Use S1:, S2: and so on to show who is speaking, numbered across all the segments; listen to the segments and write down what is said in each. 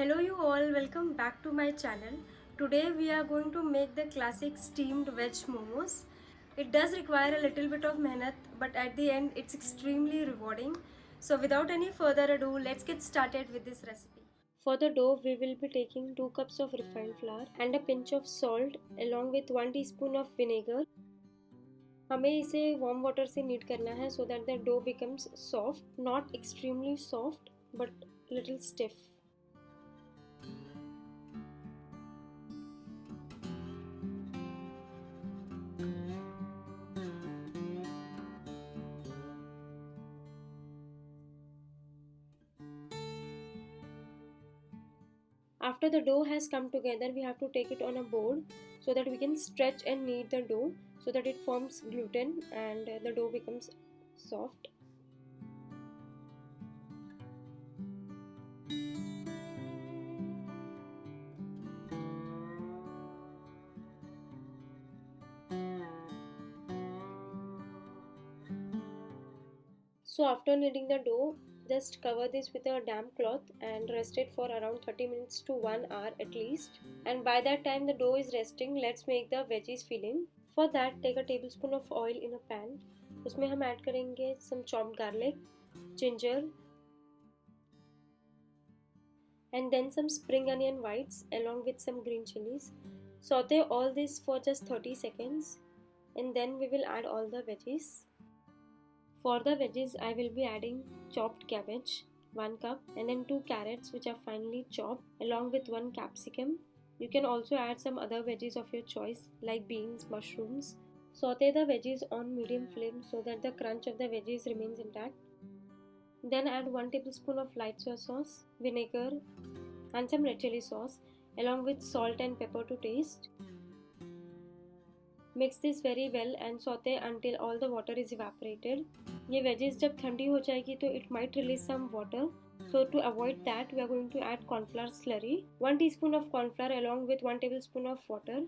S1: Hello you all, welcome back to my channel. Today we are going to make the classic steamed veg momos. It does require a little bit of mehnat, but at the end it's extremely rewarding. So without any further ado, let's get started with this recipe. For the dough, we will be taking 2 cups of refined flour and a pinch of salt along with 1 teaspoon of vinegar. हमें इसे warm water से knead करना है so that the dough becomes soft, not extremely soft but little stiff. After the dough has come together, we have to take it on a board so that we can stretch and knead the dough so that it forms gluten and the dough becomes soft. So after kneading the dough, just cover this with a damp cloth and rest it for around 30 minutes to 1 hour at least. And by that time the dough is resting, let's make the veggies filling. For that, take a tablespoon of oil in a pan. उसमें हम add करेंगे some chopped garlic, ginger, and then some spring onion whites along with some green chilies. Saute all this for just 30 seconds and then we will add all the veggies. For the veggies, I will be adding chopped cabbage, 1 cup, and then 2 carrots which are finely chopped along with 1 capsicum. You can also add some other veggies of your choice like beans, mushrooms. Saute the veggies on medium flame so that the crunch of the veggies remains intact. Then add 1 tablespoon of light soy sauce, vinegar, and some red chili sauce along with salt and pepper to taste. Mix this very well and saute until all the water is evaporated. ये veggies जब ठंडी हो जाएगी तो it might release some water. So to avoid that, we are going to add corn flour slurry. 1 teaspoon of corn flour along with 1 tablespoon of water.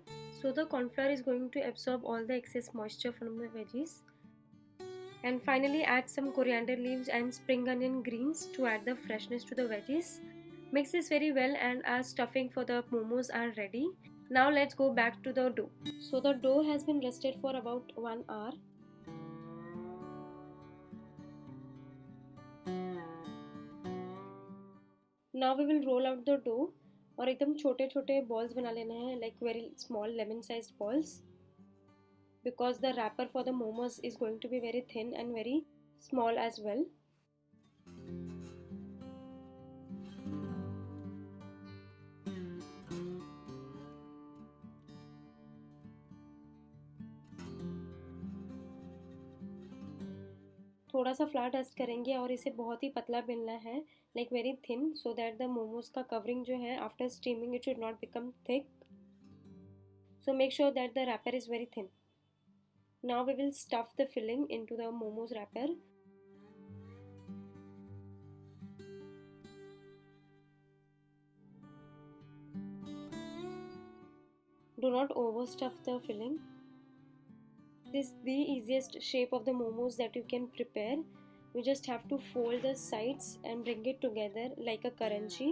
S1: So the corn flour is going to absorb all the excess moisture from the veggies. And finally add some coriander leaves and spring onion greens to add the freshness to the veggies. Mix this very well and our stuffing for the momos are ready. Now let's go back to the dough. So the dough has been rested for about 1 hour. Now we will roll out the dough और एकदम छोटे छोटे balls बना लेने हैं, like very small lemon sized balls, because the wrapper for the momos is going to be very thin and very small as well. थोड़ा सा flower dust करेंगे और इसे बहुत ही पतला बेलना है, like very thin, so that the momos का कवरिंग जो है after steaming it should not become thick. So make sure that the wrapper is very thin. Now we will stuff the filling into the momos wrapper. Do not overstuff the filling. This is the easiest shape of the momos that you can prepare. You just have to fold the sides and bring it together like a karanchi.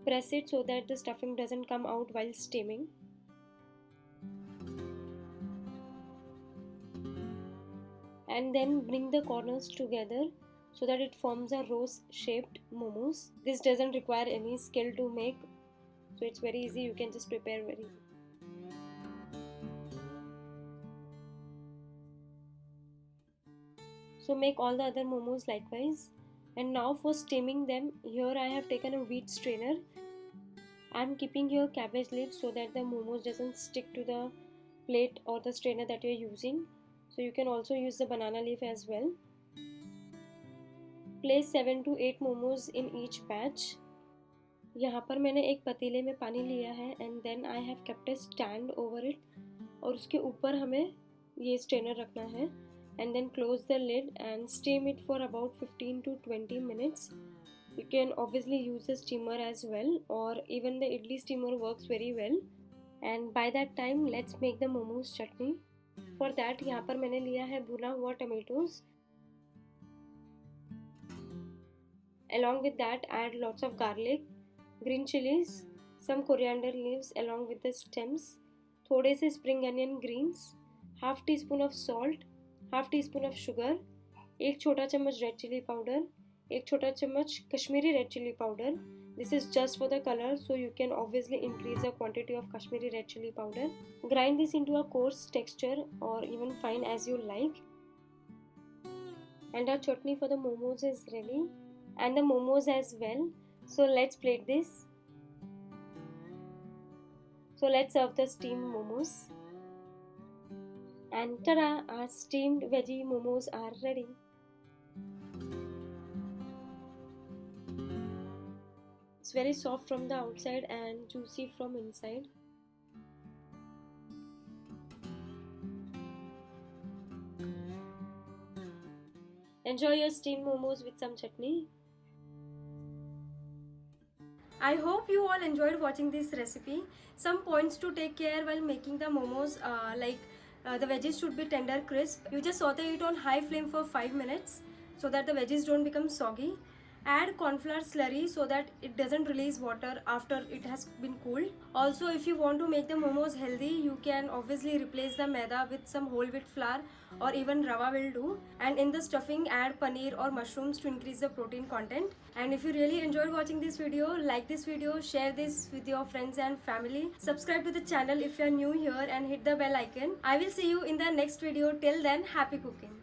S1: Press it so that the stuffing doesn't come out while steaming. And then bring the corners together so that it forms a rose shaped momos. This doesn't require any skill to make, so it's very easy. You can just prepare very. So make all the other momos likewise. And now for steaming them, here I have taken a wheat strainer. I am keeping here cabbage leaves so that the momos doesn't stick to the plate or the strainer that you are using. So you can also use the banana leaf as well. Place 7 to 8 momos in each batch. यहाँ पर मैंने एक पतीले में पानी लिया है and then I have kept a stand over it और उसके ऊपर हमें ये strainer रखना है. And then close the lid and steam it for about 15 to 20 minutes. You can obviously use a steamer as well, or even the idli steamer works very well. And by that time, let's make the momos chutney. For that, यहाँ पर मैंने लिया है भुना हुआ tomatoes Along with that, add lots of garlic, green chilies, some coriander leaves along with the stems, थोड़े से spring onion greens, half teaspoon of salt, half teaspoon of sugar, एक छोटा चम्मच रेड चिली पाउडर, एक छोटा चम्मच Kashmiri red chilli powder. This is just for the color, so you can obviously increase the quantity of Kashmiri red chili powder. Grind this into a coarse texture or even fine as you like. And our chutney for the momos is ready, and the momos as well. So let's plate this. So let's serve the steamed momos. And tada! Our steamed veggie momos are ready. It's very soft from the outside and juicy from inside. Enjoy your steamed momos with some chutney. I hope you all enjoyed watching this recipe. Some points to take care while making the momos, the veggies should be tender crisp. You just saute it on high flame for 5 minutes so that the veggies don't become soggy. Add corn flour slurry so that it doesn't release water after it has been cooled. Also, if you want to make the momos healthy, you can obviously replace the maida with some whole wheat flour or even rava will do. And in the stuffing, add paneer or mushrooms to increase the protein content. And if you really enjoyed watching this video, like this video, share this with your friends and family. Subscribe to the channel if you are new here and hit the bell icon. I will see you in the next video. Till then, happy cooking.